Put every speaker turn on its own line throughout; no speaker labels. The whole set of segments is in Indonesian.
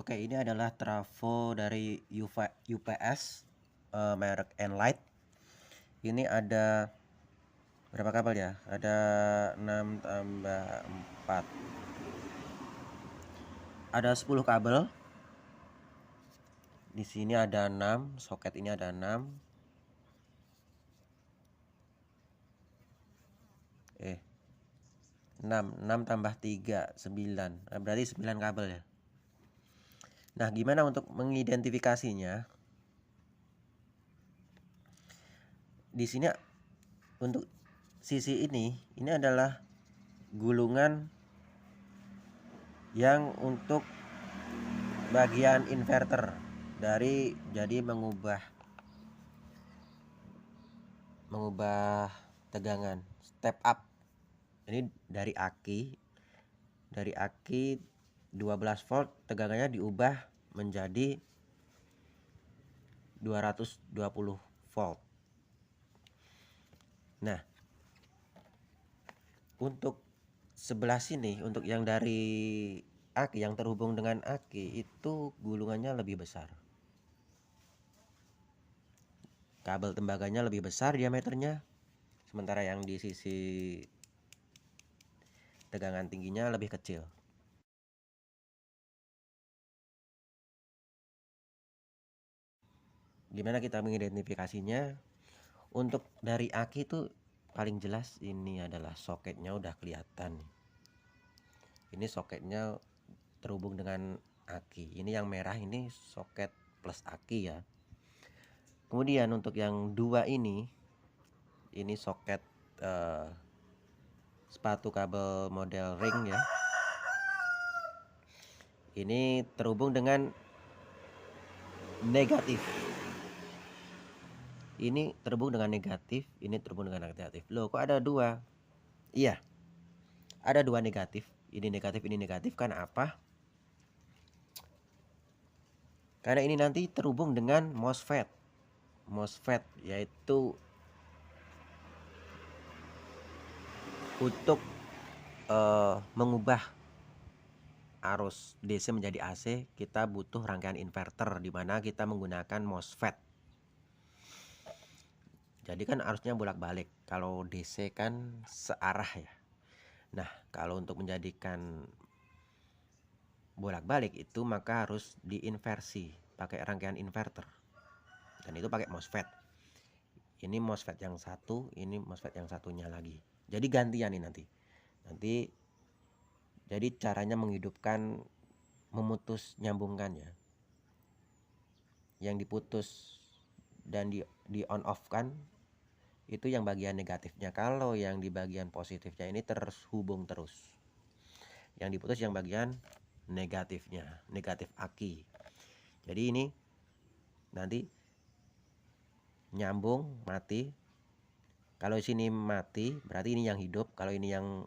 Oke, ini adalah trafo dari UPS merek Enlight. Ini ada berapa kabel ya? Ada 6 tambah 4. Ada 10 kabel. Di sini ada 6, soket ini ada 6. 6 tambah 3, 9. Berarti 9 kabel ya. Nah, gimana untuk mengidentifikasinya? Di sini untuk sisi ini adalah gulungan yang untuk bagian inverter dari, jadi mengubah tegangan step up. Ini dari aki 12 volt, tegangannya diubah menjadi 220 volt. Nah, untuk sebelah sini, untuk yang dari aki, yang terhubung dengan aki, itu gulungannya lebih besar. Kabel tembaganya lebih besar diameternya, sementara yang di sisi tegangan tingginya lebih kecil. Gimana kita mengidentifikasinya? Untuk dari aki itu paling jelas ini adalah soketnya udah kelihatan. Ini soketnya terhubung dengan aki. Ini yang merah ini soket plus aki ya. Kemudian untuk yang dua ini soket sepatu kabel model ring ya. Ini terhubung dengan negatif. Ini terhubung dengan negatif, ini terhubung dengan negatif. Loh, kok ada dua? Iya, ada dua negatif. Ini negatif, karena apa? Karena ini nanti terhubung dengan MOSFET. MOSFET yaitu untuk mengubah arus DC menjadi AC, kita butuh rangkaian inverter di mana kita menggunakan MOSFET. Jadi kan arusnya bolak-balik. Kalau DC kan searah ya. Nah, kalau untuk menjadikan bolak-balik itu maka harus diinversi pakai rangkaian inverter. Dan itu pakai MOSFET. Ini MOSFET yang satu, ini MOSFET yang satunya lagi. Jadi gantian nih nanti. Jadi caranya menghidupkan, memutus, nyambungkan ya. Yang diputus dan di on off kan itu yang bagian negatifnya. Kalau yang di bagian positifnya ini terhubung terus. Yang diputus yang bagian negatifnya, negatif aki. Jadi ini nanti nyambung, mati. Kalau sini mati berarti ini yang hidup, kalau ini yang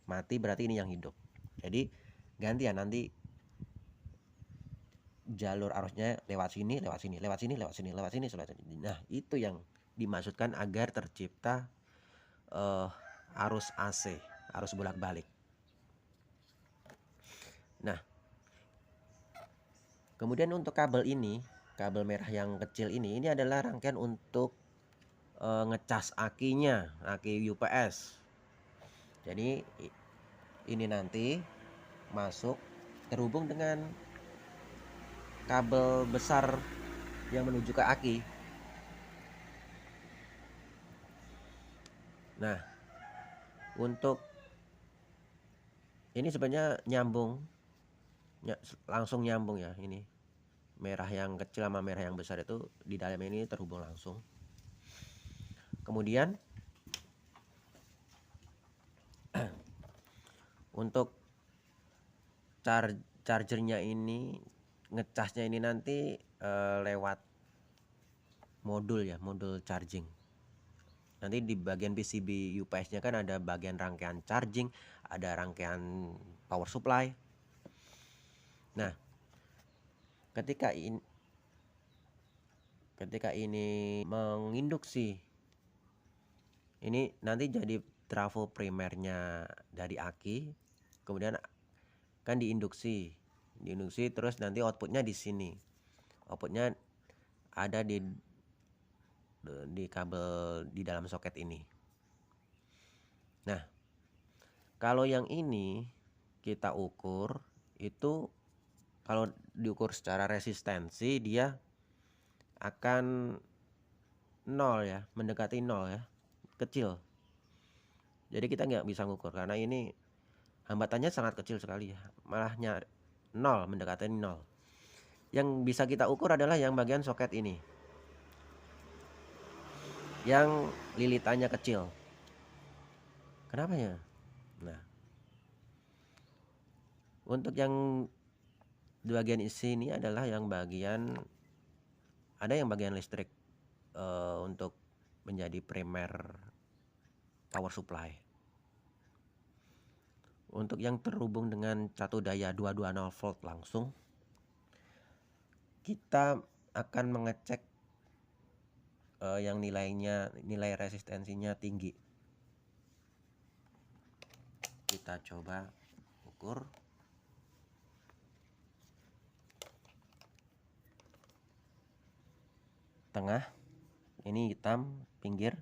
mati berarti ini yang hidup. Jadi gantian nanti jalur arusnya lewat sini, lewat sini, lewat sini, lewat sini, lewat sini, lewat sini. Nah, itu yang dimaksudkan agar tercipta arus AC, arus bolak-balik. Nah, kemudian untuk kabel ini, kabel merah yang kecil ini adalah rangkaian untuk ngecas akinya, aki UPS. Jadi ini nanti masuk terhubung dengan kabel besar yang menuju ke aki. Nah, untuk ini sebenarnya nyambung, langsung nyambung ya. Ini merah yang kecil sama merah yang besar itu di dalam ini terhubung langsung. Kemudian untuk chargernya ini, ngecasnya ini nanti lewat modul ya, modul charging. Nanti di bagian PCB UPS-nya kan ada bagian rangkaian charging, ada rangkaian power supply. Nah, ketika ini menginduksi, ini nanti jadi trafo primernya dari aki, kemudian kan diinduksi. diinduksi, terus nanti outputnya di sini, outputnya ada di kabel di dalam soket ini. Nah, kalau yang ini kita ukur itu, kalau diukur secara resistensi dia akan 0 ya, mendekati 0 ya, kecil. Jadi kita nggak bisa ngukur karena ini hambatannya sangat kecil sekali ya, malahnya 0, mendekati 0. Yang bisa kita ukur adalah yang bagian soket ini, yang lilitannya kecil. Kenapa ya? Nah, untuk yang di bagian sini adalah yang bagian, ada yang bagian listrik untuk menjadi primer power supply. Untuk yang terhubung dengan satu daya 220 volt langsung, kita akan mengecek yang nilai resistensinya tinggi. Kita coba ukur. Tengah, ini hitam, pinggir.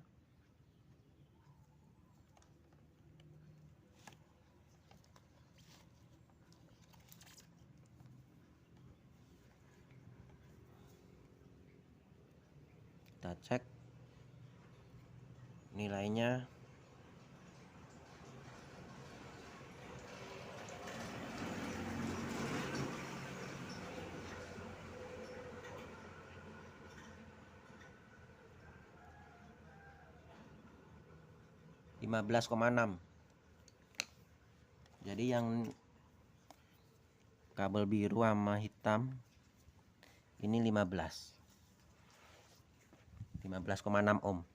Kita cek nilainya. (15,6). Jadi yang kabel biru sama hitam ini 15,6 ohm.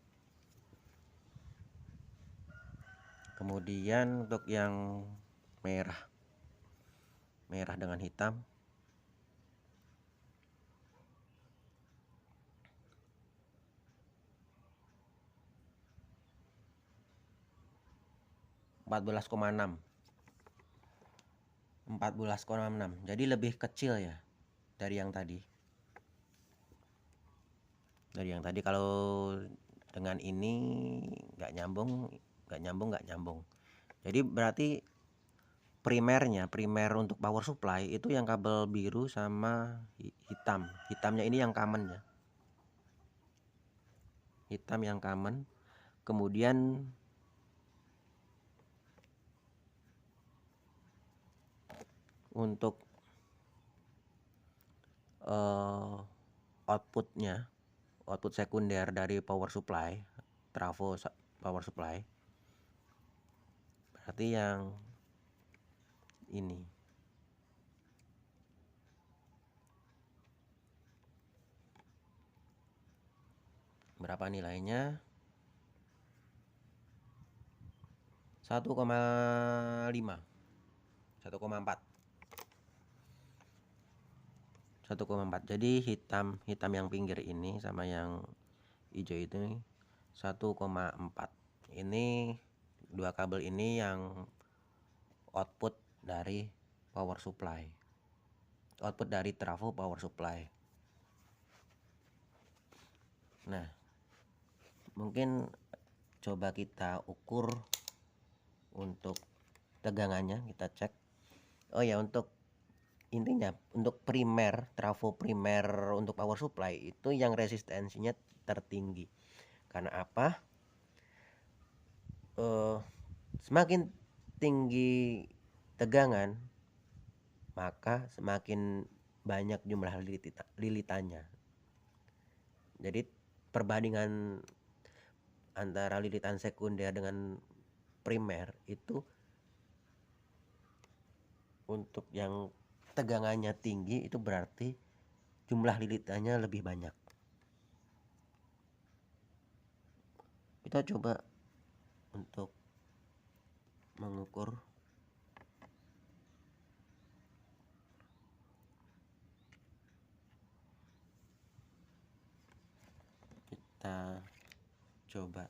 Kemudian untuk yang merah dengan hitam, empat belas koma enam. Jadi lebih kecil ya dari yang tadi. Kalau dengan ini nggak nyambung. Jadi berarti primer untuk power supply itu yang kabel biru sama hitam. Hitamnya ini yang common ya. Hitam yang common. Kemudian untuk output sekunder dari power supply, trafo power supply, berarti yang ini. Berapa nilainya? 1,5, 1,4. Jadi hitam yang pinggir ini sama yang hijau itu 1,4. Ini dua kabel ini yang output dari power supply, output dari trafo power supply. Nah, mungkin coba kita ukur untuk tegangannya, kita cek. Oh ya, untuk intinya untuk trafo primer untuk power supply itu yang resistensinya tertinggi. Karena apa? Semakin tinggi tegangan, maka semakin banyak jumlah lilitannya. Jadi perbandingan antara lilitan sekunder dengan primer itu, untuk yang tegangannya tinggi itu berarti jumlah lilitannya lebih banyak. Kita coba untuk mengukur. Kita coba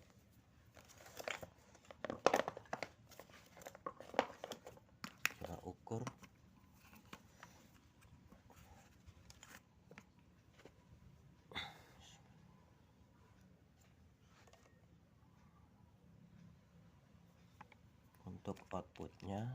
ukur. untuk outputnya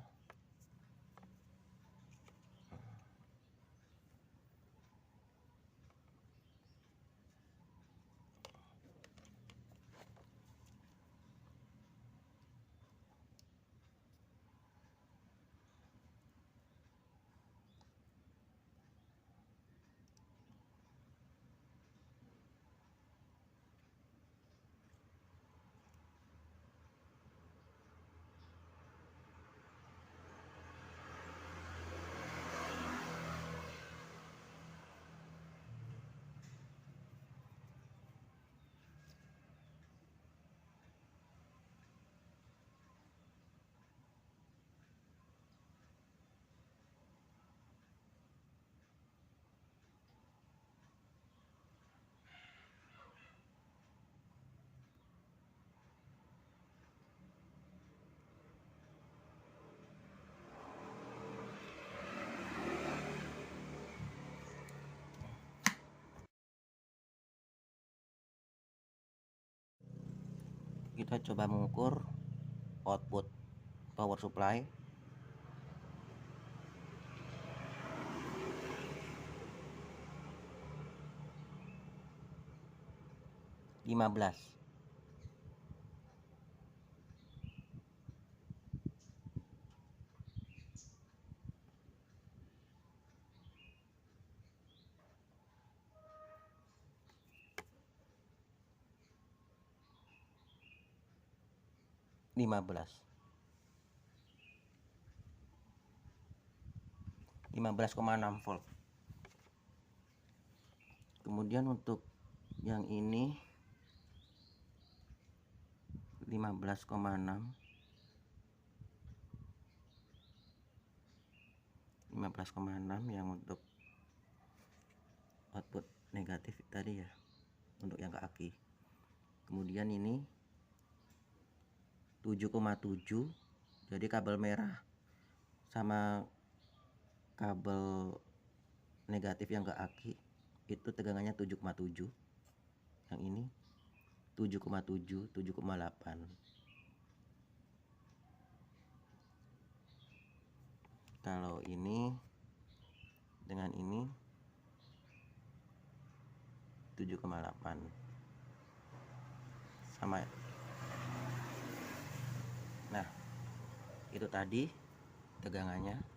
kita coba mengukur output power supply. Lima belas. Lima belas. 15,6 volt. Kemudian untuk yang ini 15,6 yang untuk output negatif tadi ya, untuk yang ke aki. Kemudian ini 7,7, jadi kabel merah sama kabel negatif yang ke aki itu tegangannya 7,7. Yang ini 7,7, 7,8. Kalau ini dengan ini 7,8 sama. Nah, itu tadi tegangannya.